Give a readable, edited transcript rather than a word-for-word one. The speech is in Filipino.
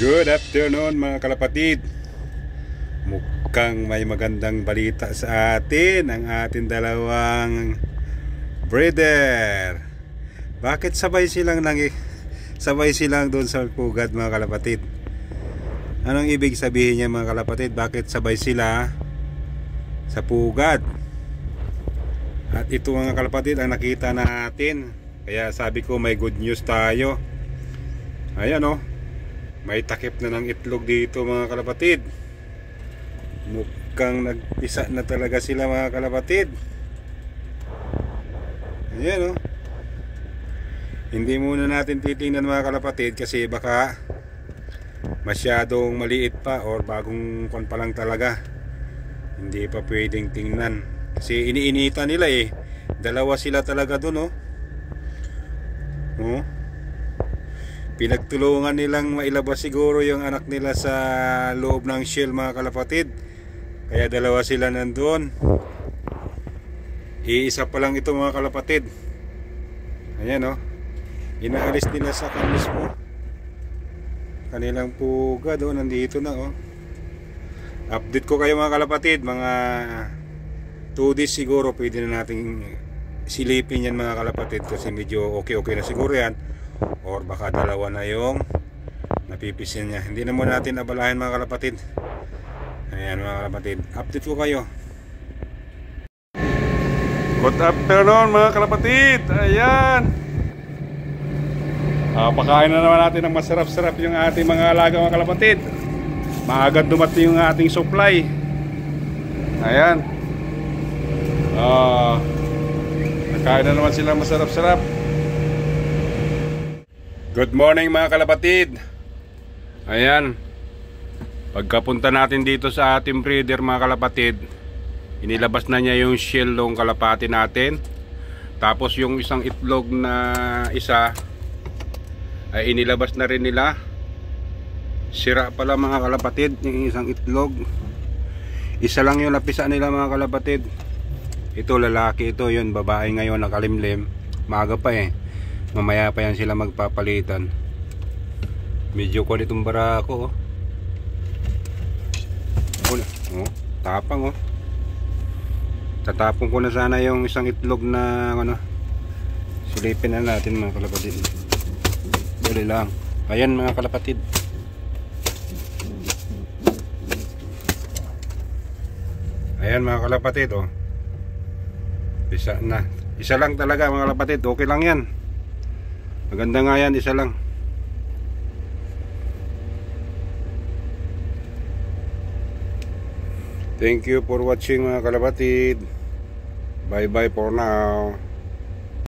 Good afternoon mga kalapatid. Mukhang may magandang balita sa atin ang ating dalawang breeder. Bakit sabay silang doon sa pugad mga kalapatid? Anong ibig sabihin niya mga kalapatid? Bakit sabay sila sa pugad? At ito mga kalapatid ang nakita natin. Kaya sabi ko may good news tayo. Ayan o, may takip na ng itlog dito mga kalapatid. Mukhang nagpisa na talaga sila mga kalapatid. Ayan o. Hindi muna natin titingnan mga kalapatid kasi baka masyadong maliit pa or bagong kon pa lang talaga. Hindi pa pwedeng tingnan kasi iniinita nila eh. Dalawa sila talaga dun oh. Pinagtulungan nilang mailabas siguro yung anak nila sa loob ng shell mga kalapatid. Kaya dalawa sila nandun. Iisa pa lang ito mga kalapatid. Ayan oh. Inaalis nila sa mismo kanilang pugad oh. Nandito na oh. Update ko kayo mga kalapatid. Mga 2 days siguro pwede na nating silipin yan mga kalapatid. Kasi medyo okay na siguro yan. Or baka dalawa na yung napipisin niya. Hindi na muna natin abalahin mga kalapatid. Ayan mga kalapatid, update ko kayo. Good afternoon mga kalapatid. Ayan, pakain na naman natin ng masarap-sarap yung ating mga alaga mga kalapatid. Maagad dumating yung ating supply. Ayan, nakain na naman sila masarap-sarap. Good morning mga kalapatid. Ayan, pagkapunta natin dito sa ating breeder mga kalapatid, inilabas na niya yung shell ng kalapati natin. Tapos yung isang itlog na isa ay inilabas na rin nila. Sira pala mga kalapatid yung isang itlog. Isa lang yung napisa nila mga kalapatid. Ito lalaki, ito yun babae ngayon nakalimlim. Maaga pa eh. Mamaya pa yan sila magpapalitan. Medyo kulit itong barako oh. Tapang oh. Tatapon ko na sana yung isang itlog na silipin na natin mga kalapatid. Dali lang. Ayan mga kalapatid. Ayan mga kalapatid oh. Isa na. Isa lang talaga mga kalapatid. Okay lang yan. Maganda nga yan, isa lang. Thank you for watching mga kalapatid. Bye bye for now.